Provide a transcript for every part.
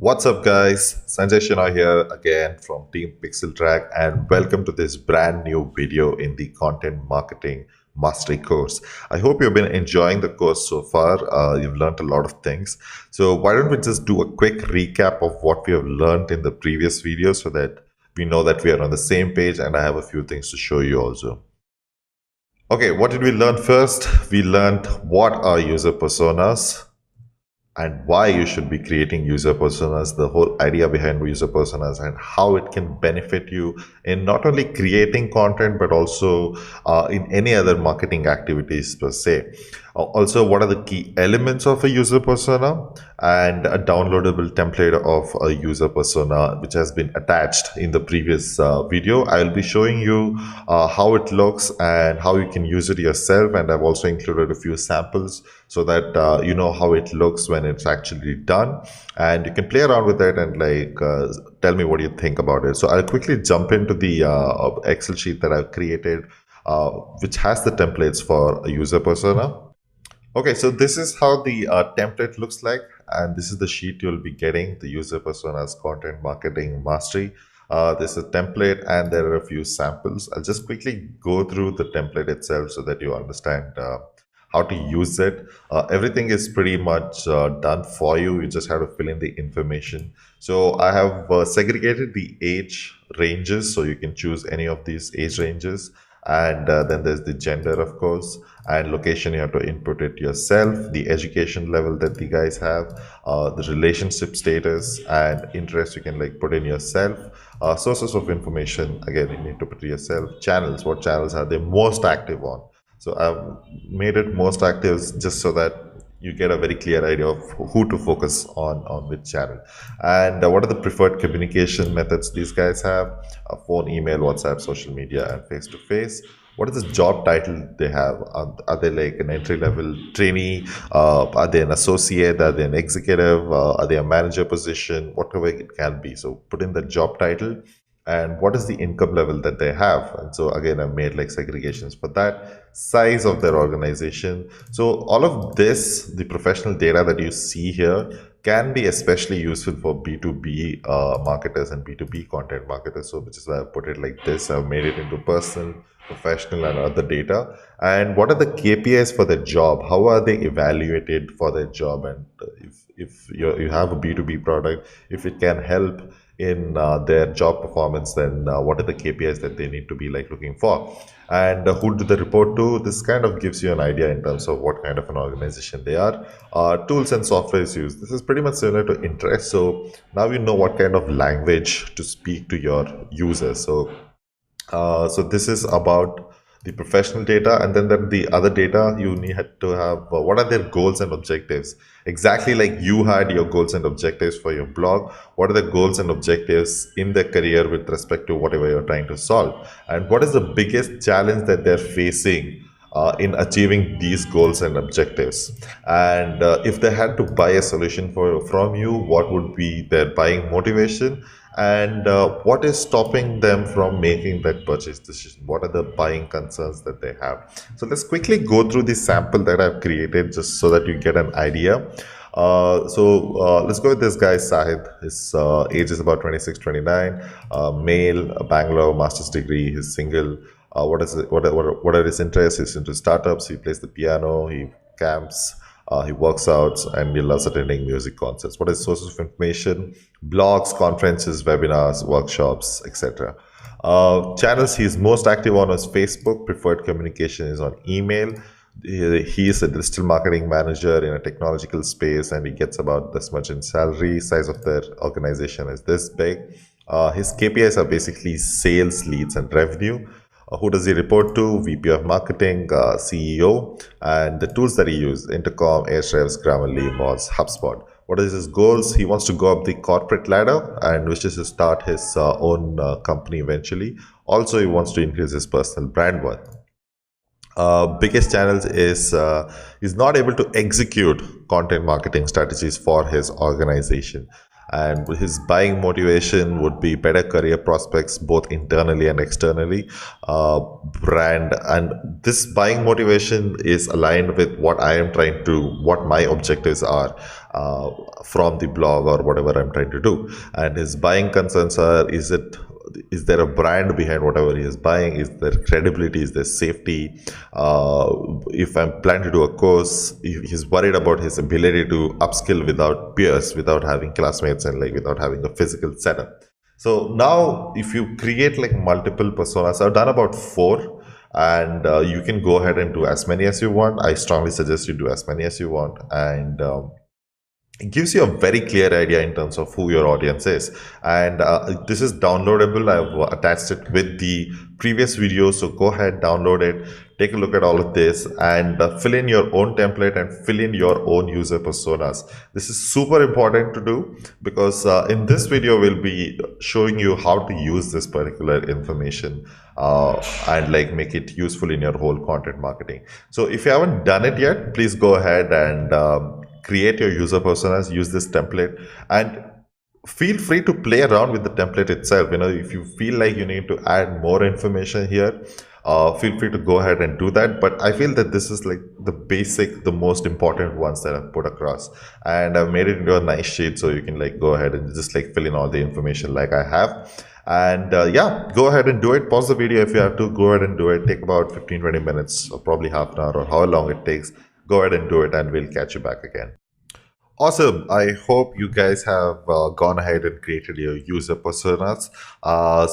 What's up, guys? Sanjay Shina here again from Team Pixel Track, and welcome to this brand new video in the Content Marketing Mastery course. I hope you've been enjoying the course so far. You've learned a lot of things. So, why don't we just do a quick recap of what we have learned in the previous video so that we know that we are on the same page, and I have a few things to show you also. Okay, what did we learn first? We learned what are user personas and why you should be creating user personas, the whole idea behind user personas, and how it can benefit you in not only creating content but also in any other marketing activities per se. Also, what are the key elements of a user persona, and a downloadable template of a user persona which has been attached in the previous video. I will be showing you how it looks and how you can use it yourself, and I've also included a few samples so that you know how it looks when it's actually done, and you can play around with it and tell me what you think about it. So I'll quickly jump into the Excel sheet that I've created, which has the templates for a user persona. Okay, so this is how the template looks like, and this is the sheet you'll be getting, the user personas content marketing mastery. This is a template, and there are a few samples. I'll just quickly go through the template itself so that you understand how to use it. Everything is pretty much done for you. You just have to fill in the information. So I have segregated the age ranges, so you can choose any of these age ranges. And then there's the gender, of course, and location. You have to input it yourself, the education level that the guys have, the relationship status, and interest you can put in yourself. Sources of information, again, you need to put it yourself. Channels, what channels are they most active on? So I've made it most active just so that you get a very clear idea of who to focus on which channel. And what are the preferred communication methods these guys have? Phone, email, WhatsApp, social media, and face-to-face. What is the job title they have? Are they like an entry-level trainee? Are they an associate? Are they an executive? Are they a manager position? Whatever it can be. So put in the job title and what is the income level that they have. And so again, I've made segregations for that. Size of their organization. So all of this, the professional data that you see here, can be especially useful for B2B marketers and B2B content marketers. So which is why I put it like this. I've made it into personal, professional, and other data. And what are the KPIs for the job? How are they evaluated for their job? And if you have a B2B product, if it can help in their job performance, then what are the KPIs that they need to be looking for, and who do they report to? This kind of gives you an idea in terms of what kind of an organization they are. Tools and softwares used. This is pretty much similar to interest. So now you know what kind of language to speak to your users. So this is about the professional data, and then the other data you need to have. What are their goals and objectives? Exactly like you had your goals and objectives for your blog. What are the goals and objectives in their career with respect to whatever you're trying to solve? And what is the biggest challenge that they're facing in achieving these goals and objectives? And if they had to buy a solution from you, what would be their buying motivation? And what is stopping them from making that purchase decision? What are the buying concerns that they have? So let's quickly go through the sample that I've created just so that you get an idea. Let's go with this guy, Sahid. His age is about 26, 29, male, Bangalore, master's degree. He's single. What are his interests? He's into startups. He plays the piano. He camps. He works out, and he loves attending music concerts. What is sources of information? Blogs, conferences, webinars, workshops, etc. Channels he's most active on is Facebook. Preferred communication is on email. He is a digital marketing manager in a technological space, and he gets about this much in salary. Size of their organization is this big. His KPIs are basically sales, leads, and revenue. Who does he report to? VP of Marketing, CEO, and the tools that he uses: Intercom, Ahrefs, Grammarly, Moz, HubSpot. What is his goals? He wants to go up the corporate ladder and wishes to start his own company eventually. Also, he wants to increase his personal brand worth. Biggest challenge is he's not able to execute content marketing strategies for his organization, and his buying motivation would be better career prospects both internally and externally, brand. And this buying motivation is aligned with what I am trying to, what my objectives are. uh, from the blog or whatever I'm trying to do. And his buying concerns are: is there a brand behind whatever he is buying? Is there credibility? Is there safety? If I'm planning to do a course, he's worried about his ability to upskill without peers, without having classmates, and like without having a physical setup. So now, if you create like multiple personas, I've done about four, and you can go ahead and do as many as you want. I strongly suggest you do as many as you want, and it gives you a very clear idea in terms of who your audience is. And this is downloadable. I've attached it with the previous video, so go ahead, download it, take a look at all of this, and fill in your own template and fill in your own user personas. This is super important to do, because in this video we'll be showing you how to use this particular information and like make it useful in your whole content marketing. So if you haven't done it yet, please go ahead and create your user personas, use this template, and feel free to play around with the template itself. If you feel like you need to add more information here, feel free to go ahead and do that. But I feel that this is like the basic, the most important ones that I've put across, and I've made it into a nice sheet, so you can like go ahead and just like fill in all the information like I have. And yeah, go ahead and do it. Pause the video if you have to. Go ahead and do it. Take about 15-20 minutes, or probably half an hour, or however long it takes. Go ahead and do it, and we'll catch you back again. Awesome. I hope you guys have gone ahead and created your user personas.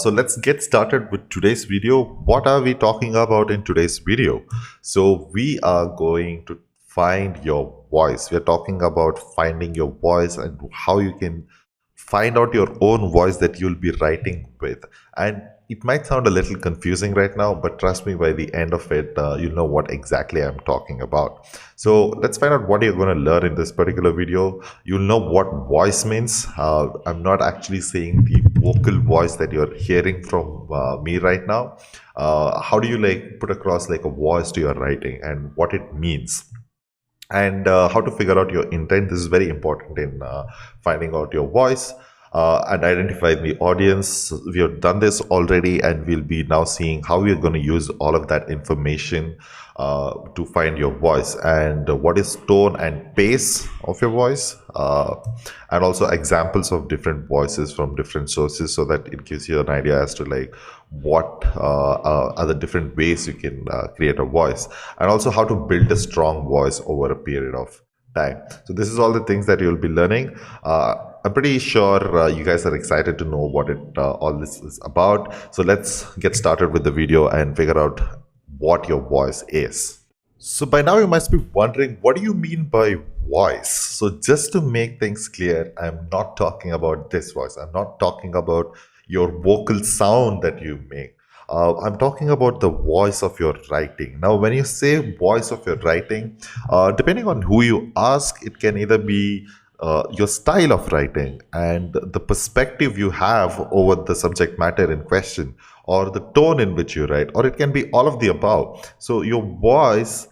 So let's get started with today's video. What are we talking about in today's video? So we are going to find your voice. We are talking about finding your voice and how you can find out your own voice that you'll be writing with. And it might sound a little confusing right now, but trust me, by the end of it, you'll know what exactly I'm talking about. So let's find out what you're going to learn in this particular video. You'll know what voice means. I'm not actually saying the vocal voice that you're hearing from me right now. How do you like put across like a voice to your writing, and what it means, and how to figure out your intent. This is very important in finding out your voice and identify the audience. We have done this already, and we'll be now seeing how we're going to use all of that information to find your voice, and what is tone and pace of your voice, and also examples of different voices from different sources, so that it gives you an idea as to like what are the different ways you can create a voice, and also how to build a strong voice over a period of time. So this is all the things that you'll be learning. I'm pretty sure you guys are excited to know what all this is about. So let's get started with the video and figure out what your voice is. So by now you must be wondering, what do you mean by voice? So just to make things clear, I'm not talking about this voice. I'm not talking about your vocal sound that you make. I'm talking about the voice of your writing. Now, when you say voice of your writing, depending on who you ask, it can either be your style of writing and the perspective you have over the subject matter in question, or the tone in which you write, or it can be all of the above. So your voice,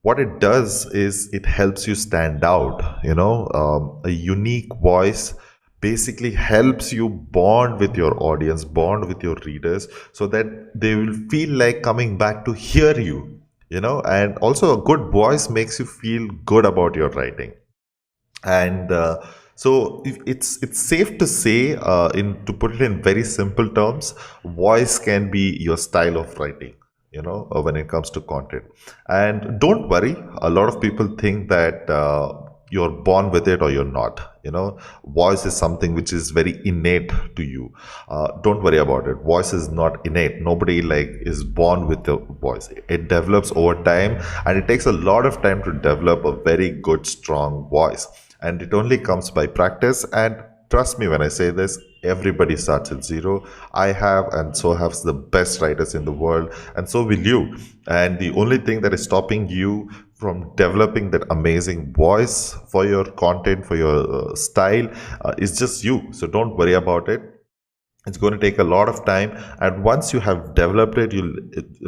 what it does is it helps you stand out. A unique voice basically helps you bond with your audience, bond with your readers, so that they will feel like coming back to hear you. And also a good voice makes you feel good about your writing. And so it's safe to say, to put it in very simple terms, voice can be your style of writing, when it comes to content. And don't worry, a lot of people think that you're born with it or you're not. Voice is something which is very innate to you. Don't worry about it. Voice is not innate. Nobody like is born with a voice. It develops over time, and it takes a lot of time to develop a very good, strong voice. And it only comes by practice. And trust me when I say this, everybody starts at zero. I have, and so have the best writers in the world, and so will you. And the only thing that is stopping you from developing that amazing voice for your content, for your style, is just you. So don't worry about it. It's going to take a lot of time, and once you have developed it, you'll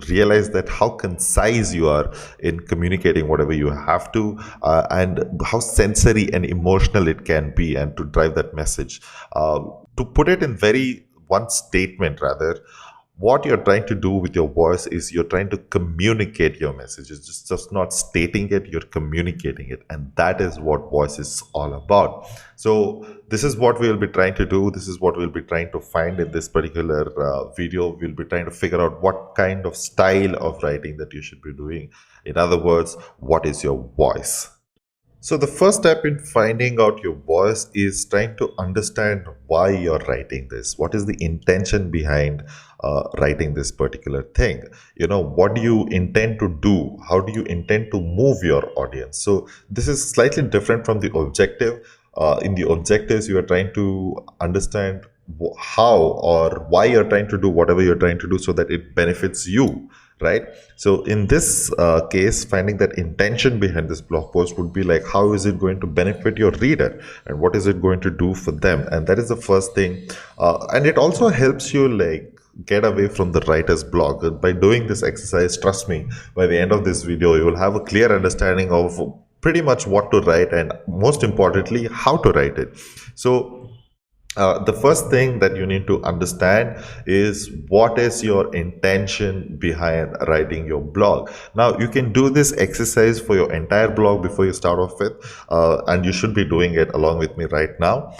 realize that how concise you are in communicating whatever you have to, and how sensory and emotional it can be, and to drive that message. To put it in very one statement rather, what you're trying to do with your voice is you're trying to communicate your message. It's just not stating it, you're communicating it. And that is what voice is all about. So this is what we'll be trying to do. This is what we'll be trying to find in this particular video. We'll be trying to figure out what kind of style of writing that you should be doing. In other words, what is your voice? So, the first step in finding out your voice is trying to understand why you're writing this. What is the intention behind writing this particular thing? What do you intend to do? How do you intend to move your audience? So, this is slightly different from the objective. In the objectives, you are trying to understand how or why you're trying to do whatever you're trying to do so that it benefits you, right? So in this case, finding that intention behind this blog post would be like, how is it going to benefit your reader and what is it going to do for them? And that is the first thing. And it also helps you like get away from the writer's block. And by doing this exercise, trust me, by the end of this video you will have a clear understanding of pretty much what to write and most importantly how to write it. So the first thing that you need to understand is what is your intention behind writing your blog. Now, you can do this exercise for your entire blog before you start off with, and you should be doing it along with me right now.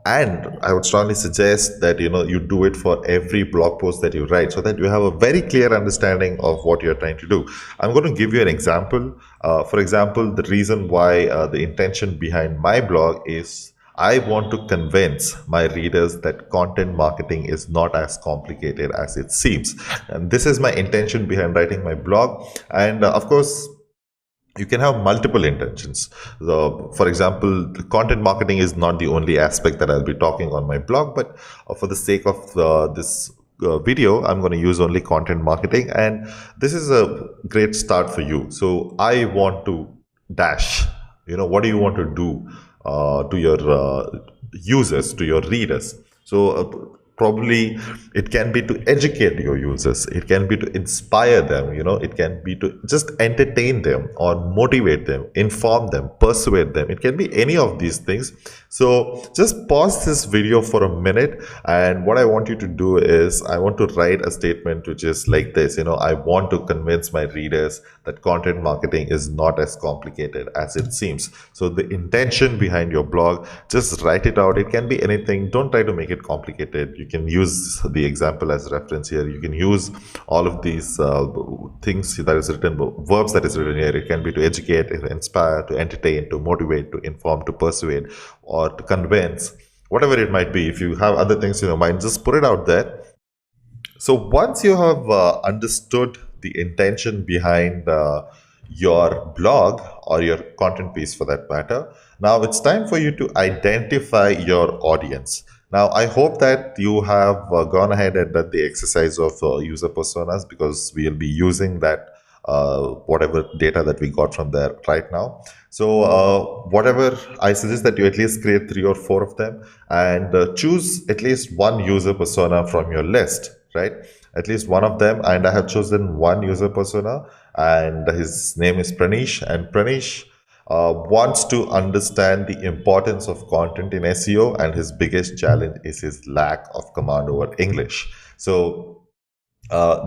And I would strongly suggest that you do it for every blog post that you write so that you have a very clear understanding of what you're trying to do. I'm going to give you an example. For example, the reason why the intention behind my blog is I want to convince my readers that content marketing is not as complicated as it seems. And this is my intention behind writing my blog. And of course, you can have multiple intentions. For example, content marketing is not the only aspect that I'll be talking on my blog, but for the sake of this video, I'm going to use only content marketing. And this is a great start for you. So I want to dash, what do you want to do to your users, to your readers? So probably it can be to educate your users, it can be to inspire them, it can be to just entertain them or motivate them, inform them, persuade them. It can be any of these things. So just pause this video for a minute, and what I want you to do is I want to write a statement which is like this. I want to convince my readers that content marketing is not as complicated as it seems. So the intention behind your blog, just write it out. It can be anything. Don't try to make it complicated. You can use the example as reference here. You can use all of these things that is written, verbs that is written here. It can be to educate, to inspire, to entertain, to motivate, to inform, to persuade, or to convince, whatever it might be. If you have other things in your mind, just put it out there. So once you have understood the intention behind your blog or your content piece for that matter, now it's time for you to identify your audience. Now, I hope that you have gone ahead and done the exercise of user personas, because we'll be using that whatever data that we got from there right now. So whatever, I suggest that you at least create 3 or 4 of them and choose at least one user persona from your list, right? At least one of them. And I have chosen one user persona, and his name is Pranish. And Pranish wants to understand the importance of content in SEO, and his biggest challenge is his lack of command over English. So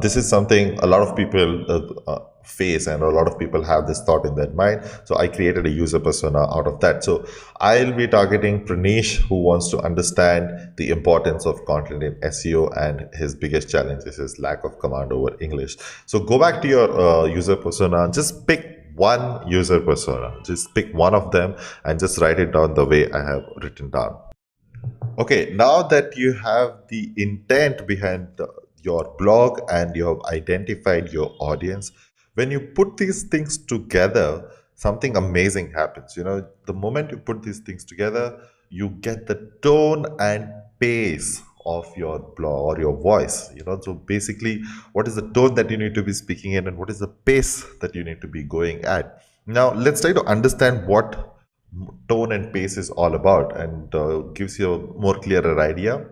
this is something a lot of people face, and a lot of people have this thought in their mind. So I created a user persona out of that. So I'll be targeting Pranish, who wants to understand the importance of content in SEO, and his biggest challenge is his lack of command over English. So go back to your user persona, just pick one user persona, just pick one of them and just write it down the way I have written down. Okay, now that you have the intent behind your blog and you have identified your audience, when you put these things together, something amazing happens. The moment you put these things together, you get the tone and pace of your blog or your voice. So basically, what is the tone that you need to be speaking in, and what is the pace that you need to be going at? Now, let's try to understand what tone and pace is all about, and gives you a more clearer idea.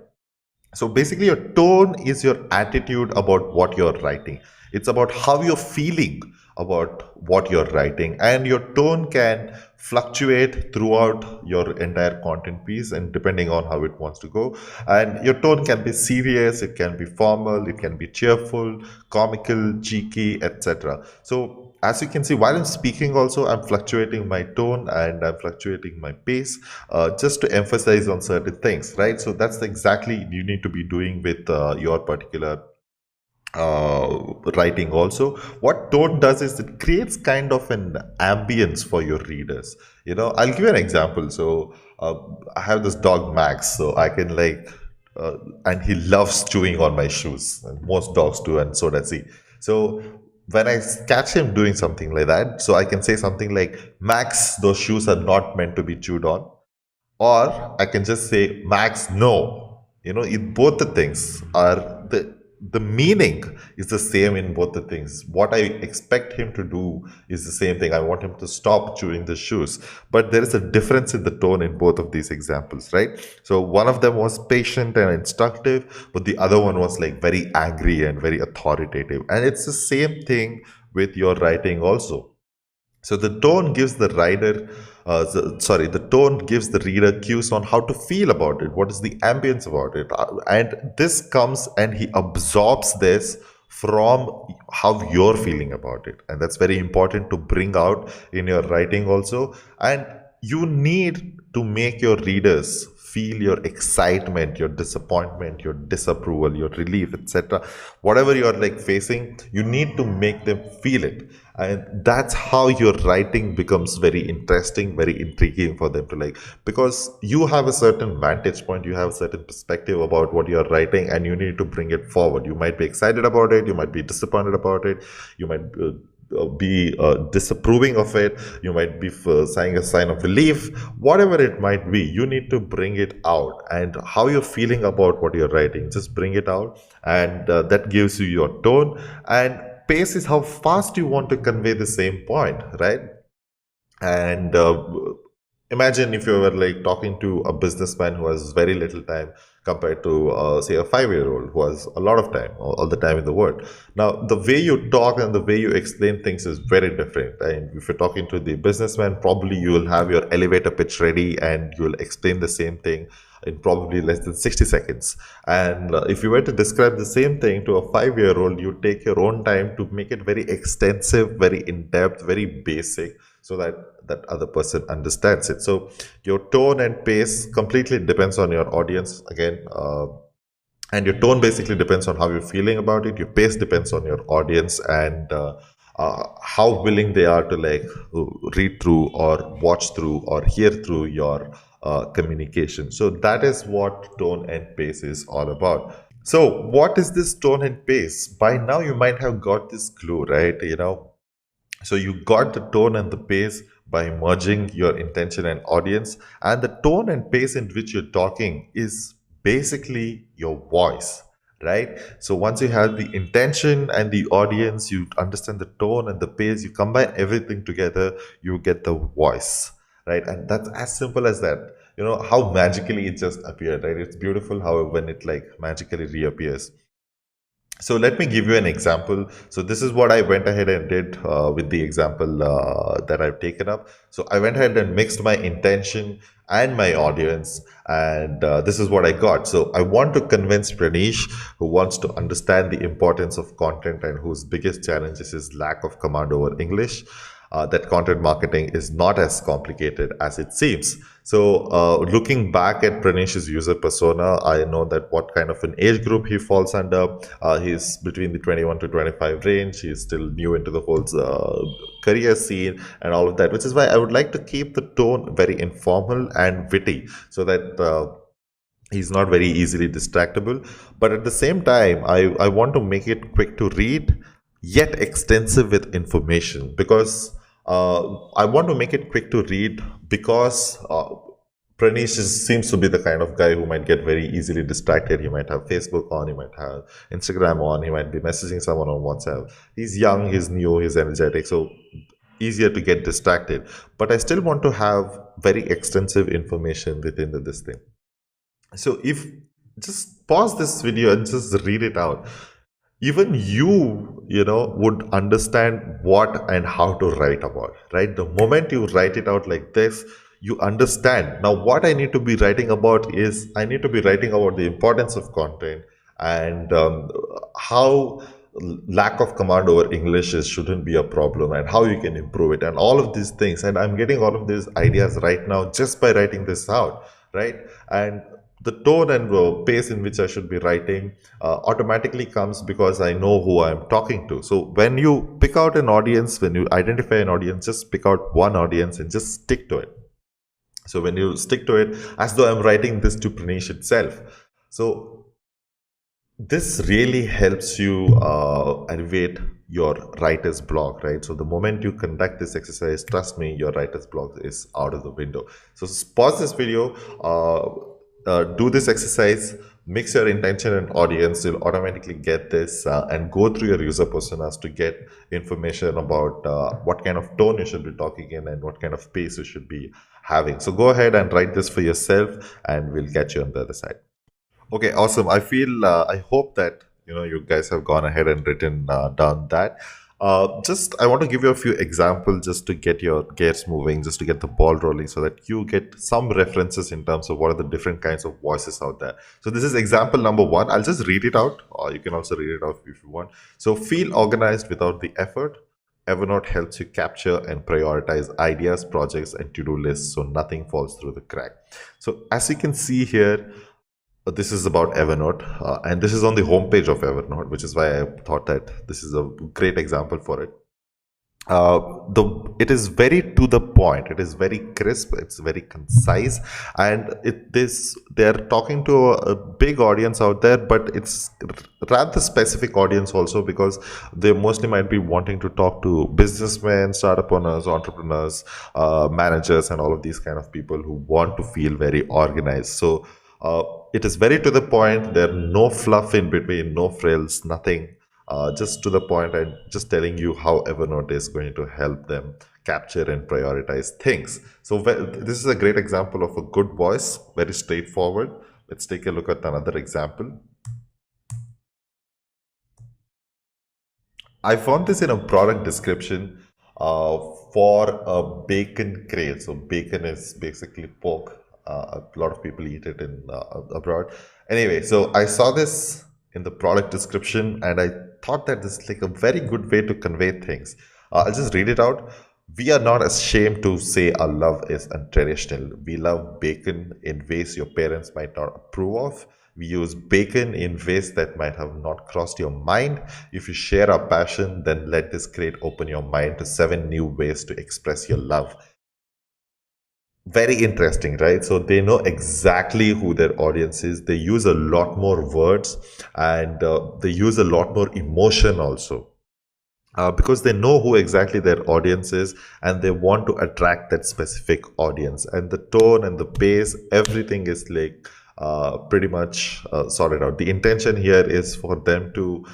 So basically, your tone is your attitude about what you're writing. It's about how you're feeling about what you're writing, and your tone can fluctuate throughout your entire content piece and depending on how it wants to go. And your tone can be serious, it can be formal, it can be cheerful, comical, cheeky, etc. So as you can see, while I'm speaking also, I'm fluctuating my tone and I'm fluctuating my pace, just to emphasize on certain things, right? So that's exactly you need to be doing with your particular writing also. What tone does is it creates kind of an ambience for your readers. I'll give you an example. So I have this dog Max, so I can uh, and he loves chewing on my shoes, and most dogs do, and so does he. So when I catch him doing something like that, so I can say something like, Max, those shoes are not meant to be chewed on. Or I can just say, Max, no. Both the things are the meaning is the same in both the things. What I expect him to do is the same thing. I want him to stop chewing the shoes. But there is a difference in the tone in both of these examples, right? So one of them was patient and instructive, but the other one was like very angry and very authoritative. And it's the same thing with your writing also. So the tone gives the the tone gives the reader cues on how to feel about it. What is the ambience about it? And this comes and he absorbs this from how you're feeling about it. And that's very important to bring out in your writing also. And you need to make your readers feel your excitement, your disappointment, your disapproval, your relief, etc. Whatever you're like facing, you need to make them feel it. And that's how your writing becomes very interesting, very intriguing for them to like, because you have a certain vantage point, you have a certain perspective about what you're writing, and you need to bring it forward. You might be excited about it, you might be disappointed about it, you might be disapproving of it, you might be saying a sign of relief, whatever it might be. You need to bring it out, and how you're feeling about what you're writing, just bring it out. And that gives you your tone. And pace is how fast you want to convey the same point, right? And imagine if you were like talking to a businessman who has very little time compared to, say, a 5-year old who has a lot of time, all the time in the world. Now, the way you talk and the way you explain things is very different. And if you're talking to the businessman, probably you will have your elevator pitch ready and you will explain the same thing in probably less than 60 seconds. And if you were to describe the same thing to a 5-year old, you take your own time to make it very extensive, very in depth, very basic, so that that other person understands it. So your tone and pace completely depends on your audience again. And your tone basically depends on how you're feeling about it. Your pace depends on your audience and how willing they are to like read through or watch through or hear through your communication. So that is what tone and pace is all about. So what is this tone and pace? By now you might have got this clue, right? So you got the tone and the pace by merging your intention and audience. And the tone and pace in which you're talking is basically your voice, right? So once you have the intention and the audience, you understand the tone and the pace, you combine everything together, you get the voice, right? And that's as simple as that. How magically it just appeared, right? It's beautiful how when it like magically reappears. So let me give you an example. So this is what I went ahead and did with the example that I've taken up. So I went ahead and mixed my intention and my audience, and this is what I got. So I want to convince Pranish, who wants to understand the importance of content and whose biggest challenge is his lack of command over English, that content marketing is not as complicated as it seems. So, looking back at Pranesh's user persona, I know that what kind of an age group he falls under. He's between the 21 to 25 range. He's still new into the whole career scene and all of that, which is why I would like to keep the tone very informal and witty so that he's not very easily distractible. But at the same time, I want to make it quick to read yet extensive with information, because I want to make it quick to read because seems to be the kind of guy who might get very easily distracted. He might have Facebook on, he might have Instagram on, he might be messaging someone on WhatsApp. He's young, he's new, he's energetic, so easier to get distracted. But I still want to have very extensive information within this thing. So if just pause this video and just read it out. Even you would understand what and how to write about, right? The moment you write it out like this, you understand. Now, what I need to be writing about is I need to be writing about the importance of content and how lack of command over English shouldn't be a problem and how you can improve it and all of these things. And I'm getting all of these ideas right now just by writing this out, right? And the tone and pace in which I should be writing automatically comes because I know who I'm talking to. So when you pick out an audience, when you identify an audience, just pick out one audience and just stick to it. So when you stick to it, as though I'm writing this to Pranesh itself. So this really helps you elevate your writer's block, right? So the moment you conduct this exercise, trust me, your writer's block is out of the window. So pause this video, do this exercise, mix your intention and audience. You'll automatically get this and go through your user personas to get information about what kind of tone you should be talking in and what kind of pace you should be having. So go ahead and write this for yourself, and we'll get you on the other side. Okay, awesome. I hope that you guys have gone ahead and written down that. Just I want to give you a few examples just to get your gears moving, just to get the ball rolling, so that you get some references in terms of what are the different kinds of voices out there. So this is example number one. I'll just read it out, or you can also read it out if you want. So feel organized without the effort. Evernote helps you capture and prioritize ideas, projects, and to-do lists so nothing falls through the crack. So as you can see here, this is about Evernote, and this is on the homepage of Evernote, which is why I thought that this is a great example for it. It is very to the point. It is very crisp. It's very concise, and they're talking to a big audience out there, but it's rather specific audience also because they mostly might be wanting to talk to businessmen, startup owners, entrepreneurs, managers, and all of these kind of people who want to feel very organized. So it is very to the point. There are no fluff in between, no frills, nothing. Just to the point, and just telling you how Evernote is going to help them capture and prioritize things. So this is a great example of a good voice, very straightforward. Let's take a look at another example. I found this in a product description for a bacon crate. So bacon is basically pork. A lot of people eat it in abroad. Anyway, so I saw this in the product description, and I thought that this is like a very good way to convey things. I'll just read it out. We are not ashamed to say our love is untraditional. We love bacon in ways your parents might not approve of. We use bacon in ways that might have not crossed your mind. If you share our passion, then let this crate open your mind to 7 new ways to express your love. Very interesting, right? So they know exactly who their audience is. They use a lot more words, and they use a lot more emotion also. Because they know who exactly their audience is, and they want to attract that specific audience, and the tone and the pace, everything is like pretty much sorted out. The intention here is for them to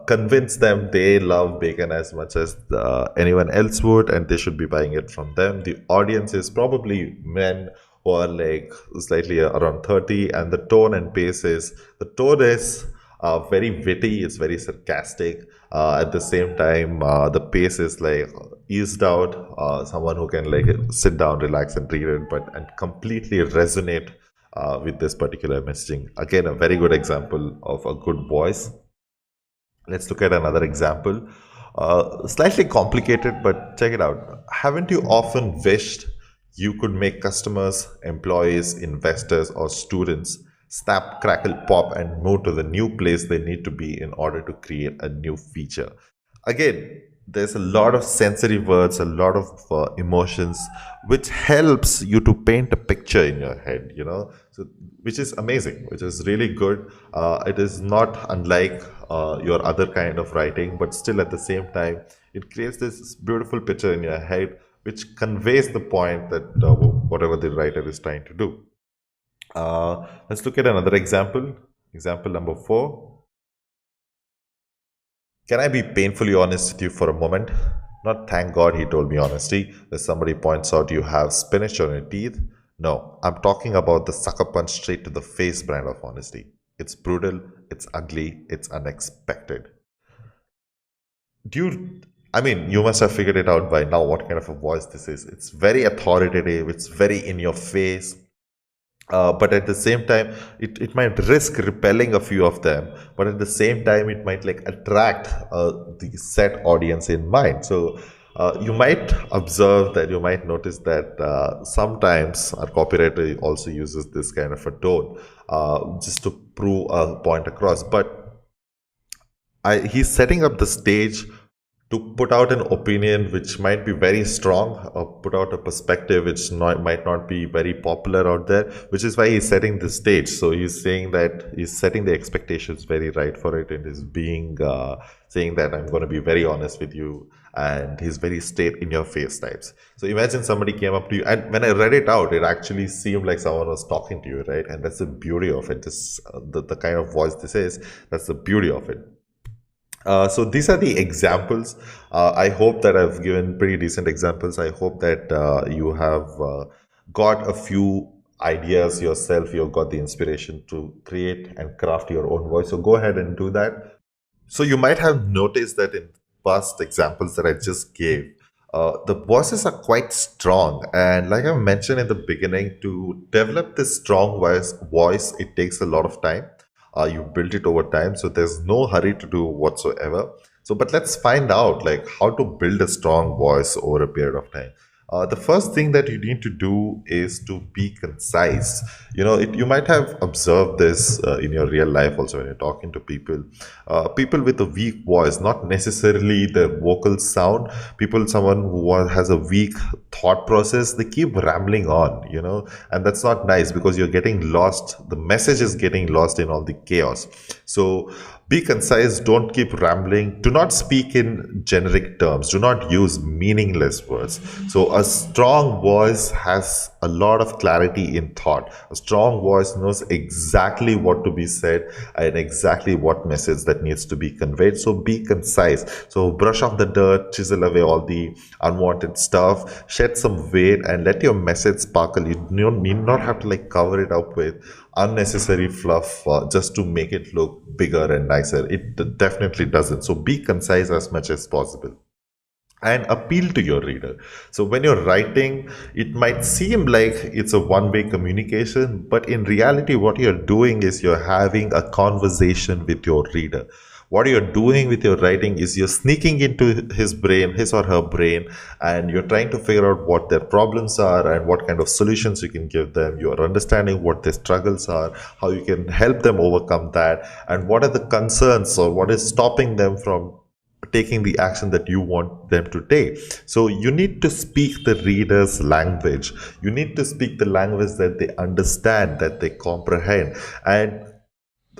convince them they love bacon as much as anyone else would, and they should be buying it from them. The audience is probably men who are like slightly around 30, and the tone is very witty, it's very sarcastic. At the same time, the pace is like eased out. Someone who can like sit down, relax, and read it, but and completely resonate with this particular messaging. Again, a very good example of a good voice. Let's look at another example. Slightly complicated, but check it out. Haven't you often wished you could make customers, employees, investors, or students snap, crackle, pop, and move to the new place they need to be in order to create a new feature? Again, there's a lot of sensory words, a lot of emotions, which helps you to paint a picture in your head, so which is amazing, which is really good. It is not unlike your other kind of writing, but still at the same time, it creates this beautiful picture in your head, which conveys the point that whatever the writer is trying to do. Let's look at another example. Example number 4. Can I be painfully honest with you for a moment? Not thank God he told me honesty. If somebody points out you have spinach on your teeth. No, I'm talking about the sucker punch straight to the face brand of honesty. It's brutal, it's ugly, it's unexpected. do you, I mean, you must have figured it out by now what kind of a voice this is. It's very authoritative, it's very in your face, but at the same time, it might risk repelling a few of them, but at the same time, it might like attract the set audience in mind. So you might observe that, you might notice that sometimes our copywriter also uses this kind of a tone just to prove a point across. But he's setting up the stage to put out an opinion which might be very strong, or put out a perspective which might not be very popular out there, which is why he's setting the stage. So he's saying that he's setting the expectations very right for it, and is being saying that I'm going to be very honest with you, and he's very straight in your face types. So imagine somebody came up to you, and when I read it out, it actually seemed like someone was talking to you, right? And that's the beauty of it. This the kind of voice this is. That's the beauty of it. So these are the examples. I hope that I've given pretty decent examples. I hope that you have got a few ideas yourself. You've got the inspiration to create and craft your own voice. So go ahead and do that. So you might have noticed that in past examples that I just gave, the voices are quite strong. And like I mentioned in the beginning, to develop this strong voice, it takes a lot of time. You build it over time, so there's no hurry to do whatsoever. So, but let's find out like how to build a strong voice over a period of time. The first thing that you need to do is to be concise. You might have observed this in your real life also when you're talking to people. People with a weak voice, not necessarily the vocal sound. Someone who has a weak thought process, they keep rambling on, and that's not nice because you're getting lost. The message is getting lost in all the chaos. So be concise, don't keep rambling. Do not speak in generic terms. Do not use meaningless words. So, a strong voice has a lot of clarity in thought. A strong voice knows exactly what to be said and exactly what message that needs to be conveyed. So, be concise. So, brush off the dirt, chisel away all the unwanted stuff, shed some weight, and let your message sparkle. You need not have to like cover it up with unnecessary fluff just to make it look bigger and nicer. It definitely doesn't. So be concise as much as possible and appeal to your reader. So when you're writing, it might seem like it's a one-way communication, but in reality, what you're doing is you're having a conversation with your reader. What you're doing with your writing is you're sneaking into his brain, his or her brain, and you're trying to figure out what their problems are and what kind of solutions you can give them. You're understanding what their struggles are, how you can help them overcome that, and what are the concerns or what is stopping them from taking the action that you want them to take. So you need to speak the reader's language. You need to speak the language that they understand, that they comprehend. And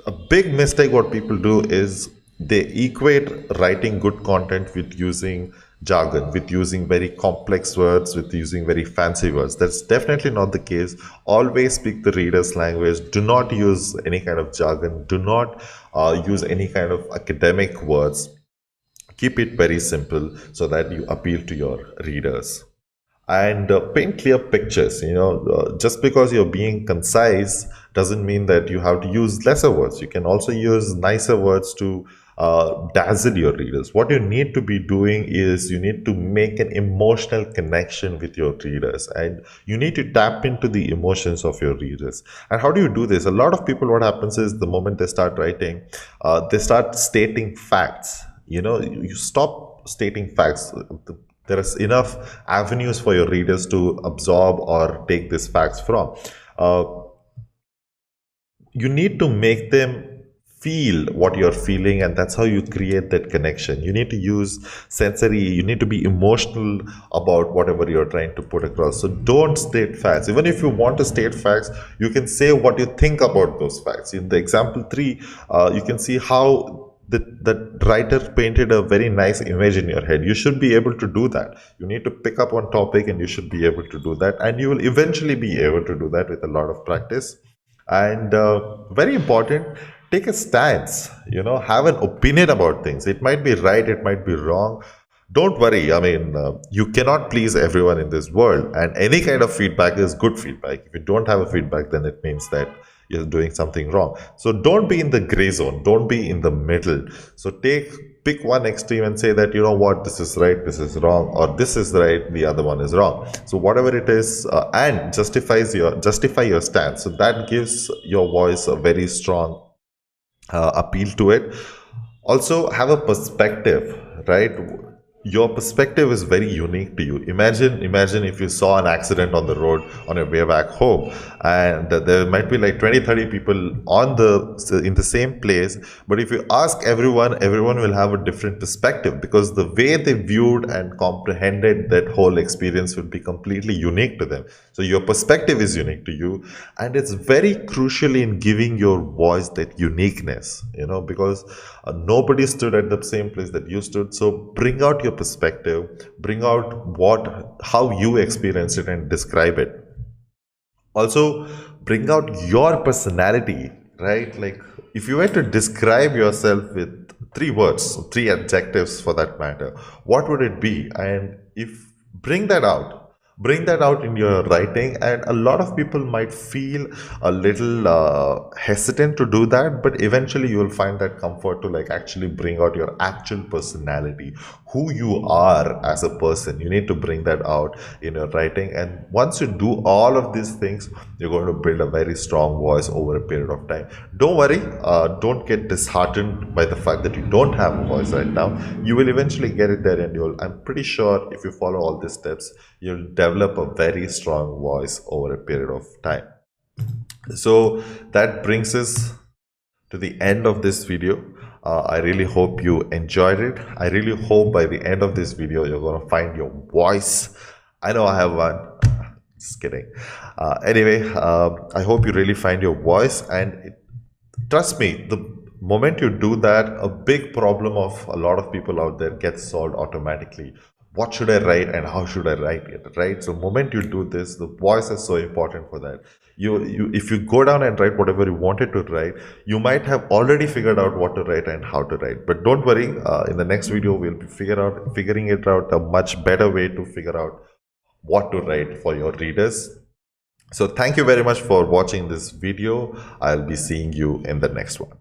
a big mistake what people do is they equate writing good content with using jargon, with using very complex words, with using very fancy words. That's definitely not the case. Always speak the reader's language. Do not use any kind of jargon. Do not use any kind of academic words. Keep it very simple so that you appeal to your readers. And paint clear pictures. Just because you're being concise doesn't mean that you have to use lesser words. You can also use nicer words to dazzle your readers. What you need to be doing is you need to make an emotional connection with your readers, and you need to tap into the emotions of your readers. And how do you do this? A lot of people, what happens is the moment they start writing, they start stating facts. You stop stating facts. There is enough avenues for your readers to absorb or take these facts from. You need to make them feel what you're feeling, and that's how you create that connection. You need to use sensory, you need to be emotional about whatever you're trying to put across. So don't state facts. Even if you want to state facts, you can say what you think about those facts. In the example 3, you can see how the writer painted a very nice image in your head. You should be able to do that. You need to pick up on topic, and you should be able to do that, and you will eventually be able to do that with a lot of practice. And very important, take a stance. Have an opinion about things. It might be right, it might be wrong. Don't worry. I mean, you cannot please everyone in this world, and any kind of feedback is good feedback. If you don't have a feedback, then it means that you're doing something wrong. So don't be in the gray zone, don't be in the middle. So pick one extreme and say that, you know what, this is right, this is wrong, or this is right, the other one is wrong. So whatever it is, and justify your stance. So that gives your voice a very strong appeal to it. Also have a perspective, right? Your perspective is very unique to you. Imagine if you saw an accident on the road on your way back home, and there might be like 20, 30 people on the in the same place, but if you ask everyone, everyone will have a different perspective, because the way they viewed and comprehended that whole experience would be completely unique to them. So your perspective is unique to you, and it's very crucial in giving your voice that uniqueness, because nobody stood at the same place that you stood. So bring out your perspective, bring out how you experienced it and describe it. Also bring out your personality, right? Like, if you were to describe yourself with three words, three adjectives for that matter, what would it be? And if bring that out bring that out in your writing. And a lot of people might feel a little hesitant to do that, but eventually you will find that comfort to like actually bring out your actual personality, who you are as a person. You need to bring that out in your writing, and once you do all of these things, you're going to build a very strong voice over a period of time. Don't worry, don't get disheartened by the fact that you don't have a voice right now. You will eventually get it there, and I'm pretty sure if you follow all these steps, you'll develop a very strong voice over a period of time. So that brings us to the end of this video. I really hope you enjoyed it. I really hope by the end of this video, you're going to find your voice. I know I have one. Just kidding. Anyway, I hope you really find your voice, and trust me, the moment you do that, a big problem of a lot of people out there gets solved automatically. What should I write and how should I write it, right? So moment you do this, the voice is so important for that. If you go down and write whatever you wanted to write, you might have already figured out what to write and how to write. But don't worry, in the next video we'll be figuring it out a much better way to figure out what to write for your readers. So thank you very much for watching this video. I'll be seeing you in the next one.